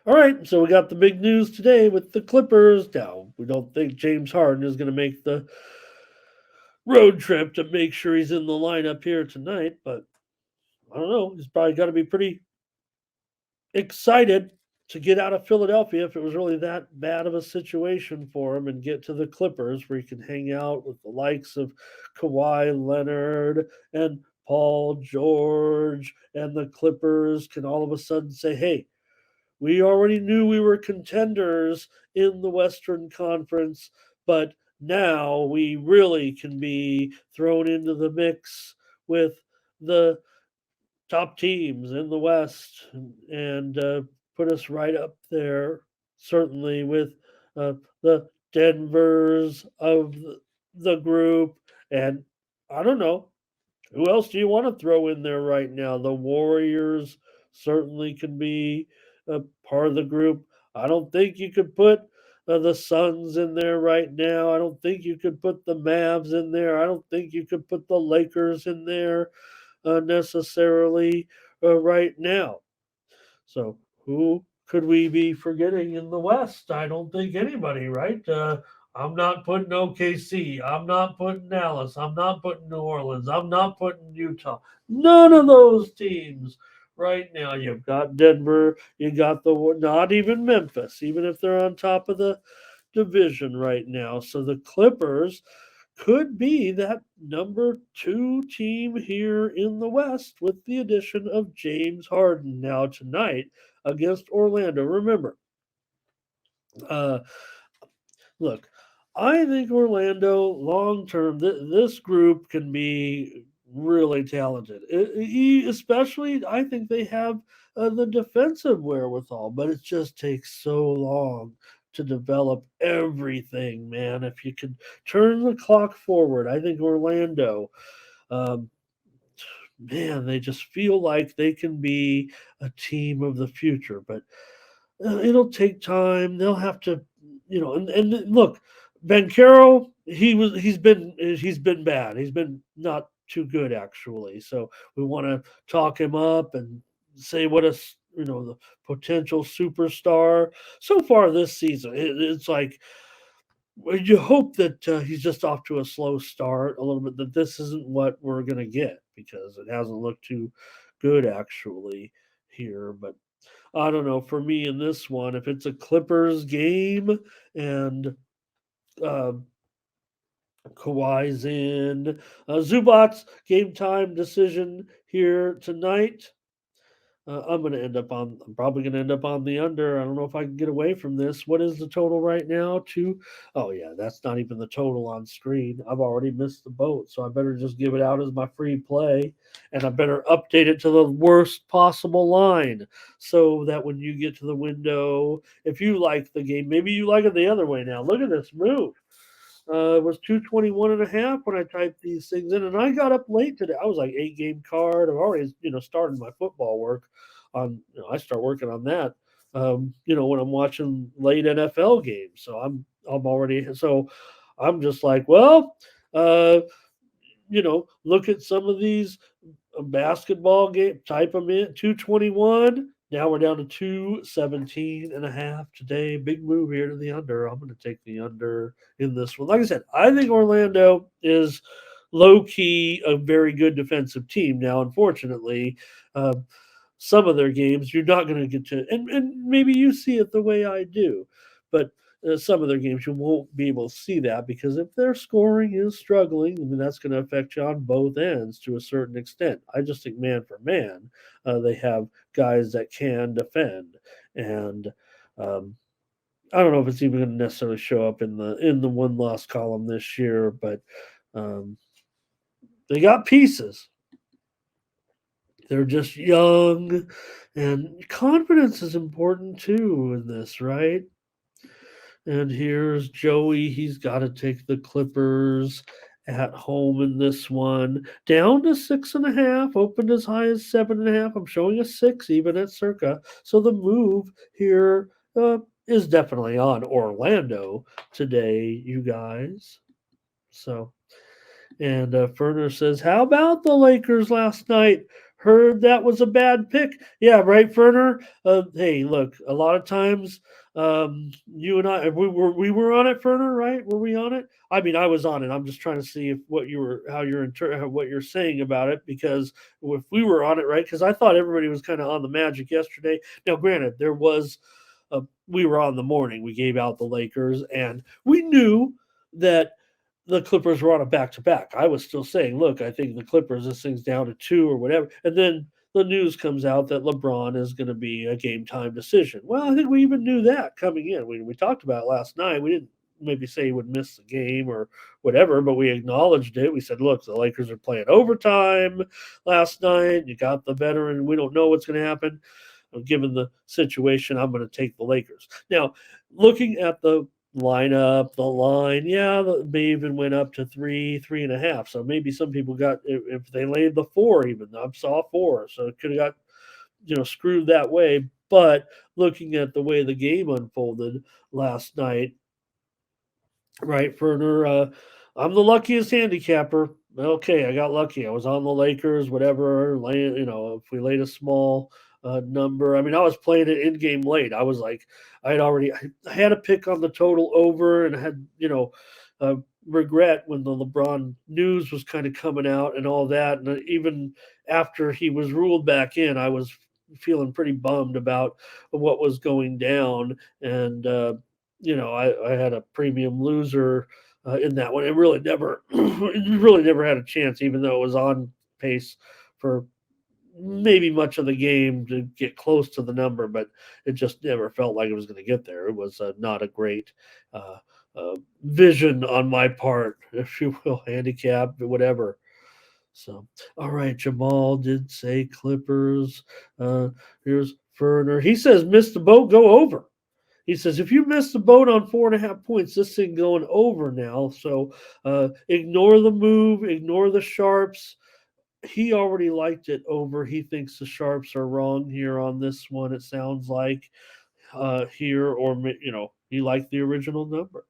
All right, so we got the big news today with the Clippers. Now, we don't think James Harden is going to make the road trip to make sure he's in the lineup here tonight, but I don't know. He's probably got to be pretty excited to get out of Philadelphia if it was really that bad of a situation for him and get to the Clippers where he can hang out with the likes of Kawhi Leonard and Paul George, and the Clippers can all of a sudden say, hey, we already knew we were contenders in the Western Conference, but now we really can be thrown into the mix with the top teams in the West and put us right up there, certainly with the Denvers of the group. And I don't know, who else do you want to throw in there right now? The Warriors certainly can be a part of the group. I don't think you could put the Suns in there right now. I don't think you could put the Mavs in there. I don't think you could put the Lakers in there necessarily right now. So who could we be forgetting in the West? I don't think anybody, right? I'm not putting OKC. I'm not putting Dallas. I'm not putting New Orleans. I'm not putting Utah. None of those teams right now. You've got Denver. You got not even Memphis, even if they're on top of the division right now. So the Clippers could be that number two team here in the West with the addition of James Harden now tonight against Orlando. Remember, uh, look, I think Orlando long term, this group can be really talented. Especially, I think they have the defensive wherewithal, but it just takes so long to develop everything, man. If you could turn the clock forward, I think Orlando, um, man, they just feel like they can be a team of the future, but it'll take time. They'll have to, and look, Bancaro, he's been bad. He's been not too good actually. So we want to talk him up and say what the potential superstar. So far this season, it's like well, you hope that he's just off to a slow start a little bit. That this isn't what we're gonna get because it hasn't looked too good actually here. But I don't know. For me in this one, if it's a Clippers game and um, Kawhi's in, Zubats game time decision here tonight. I'm probably going to end up on the under. I don't know if I can get away from this. What is the total right now? Two. Oh, yeah, that's not even the total on screen. I've already missed the boat. So I better just give it out as my free play. And I better update it to the worst possible line so that when you get to the window, if you like the game, maybe you like it the other way now. Look at this move. It was 221 and a half when I typed these things in, and I got up late today. I was like 8 game card. I've already started my football work on. I start working on that. When I'm watching late NFL games, so I'm already so I'm just like, well, uh, look at some of these basketball game. Type them in 221. Now we're down to 217 and a half today. Big move here to the under. I'm going to take the under in this one. Like I said, I think Orlando is low key a very good defensive team. Now, unfortunately, uh, some of their games you're not going to get to, and maybe you see it the way I do, but some of their games you won't be able to see that because if their scoring is struggling, I mean that's going to affect you on both ends to a certain extent. I just think man for man, they have guys that can defend, and um, I don't know if it's even going to necessarily show up in the one loss column this year, but um, they got pieces. They're just young, and confidence is important too in this, right? And here's Joey. He's got to take the Clippers at home in this one. Down to 6.5, opened as high as 7.5. I'm showing a 6 even at circa. So the move here is definitely on Orlando today, you guys. So, and Ferner says, how about the Lakers last night? Heard that was a bad pick. Yeah, right, Ferner. Hey, look, a lot of times, you and I, we were on it, Ferner, right? Were we on it? I mean, I was on it. I'm just trying to see if what you were, how you're, what you're saying about it, because if we were on it, right? Because I thought everybody was kind of on the Magic yesterday. Now, granted, there was, we were on the morning. We gave out the Lakers, and we knew that the Clippers were on a back to back. I was still saying, look, I think the Clippers, this thing's down to two or whatever. And then the news comes out that LeBron is going to be a game time decision. Well, I think we even knew that coming in. We talked about it last night. We didn't maybe say he would miss the game or whatever, but we acknowledged it. We said, look, the Lakers are playing overtime last night. You got the veteran. We don't know what's going to happen. Given the situation, I'm going to take the Lakers. Now, looking at the lineup, the line, yeah, they even went up to 3.5. So maybe some people got, if they laid the four, even I saw four, so it could have got screwed that way. But looking at the way the game unfolded last night, right, Ferner? I'm the luckiest handicapper. Okay, I got lucky. I was on the Lakers, whatever. If we laid a small number, I mean, I was playing it in game late. I was like, I had a pick on the total over, and I had, uh, regret when the LeBron news was kind of coming out and all that. And even after he was ruled back in, I was feeling pretty bummed about what was going down. And, I had a premium loser in that one. It really never, it really never had a chance, even though it was on pace for maybe much of the game to get close to the number, but it just never felt like it was going to get there. It was not a great uh, vision on my part, if you will, handicap, whatever. So, all right, Jamal did say Clippers. Here's Ferner. He says, miss the boat, go over. He says, if you missed the boat on 4.5 points, this thing going over now. So ignore the move, ignore the sharps. He already liked it over. He thinks the sharps are wrong here on this one. It sounds like here, or he liked the original number.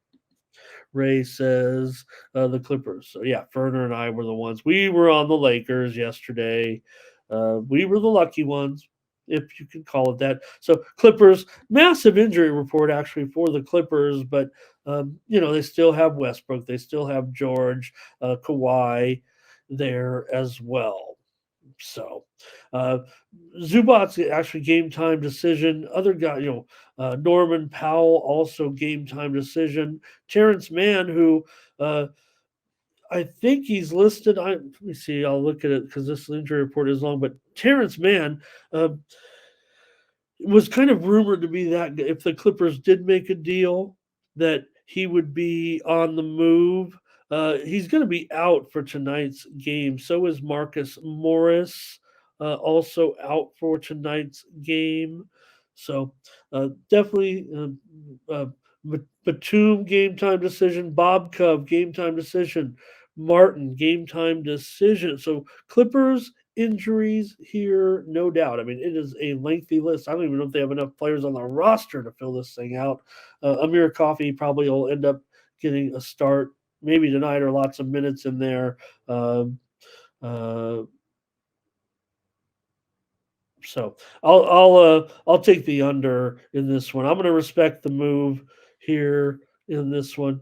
Ray says the Clippers. So yeah, Ferner and I were the ones. We were on the Lakers yesterday. We were the lucky ones, if you can call it that. So Clippers, massive injury report actually for the Clippers, but they still have Westbrook, they still have George, Kawhi there as well. So, uh, Zubac's actually game time decision. Other guy, Norman Powell also game time decision. Terrence Mann, who I think he's listed. Let me see. I'll look at it because this injury report is long. But Terrence Mann, uh, was kind of rumored to be that if the Clippers did make a deal, that he would be on the move. He's going to be out for tonight's game. So is Marcus Morris, also out for tonight's game. So definitely Batum game time decision, Bob Cove game time decision, Martin game time decision. So Clippers injuries here, no doubt. I mean, it is a lengthy list. I don't even know if they have enough players on the roster to fill this thing out. Amir Coffey probably will end up getting a start maybe tonight or lots of minutes in there. Um, uh, so I'll take the under in this one. I'm going to respect the move here in this one.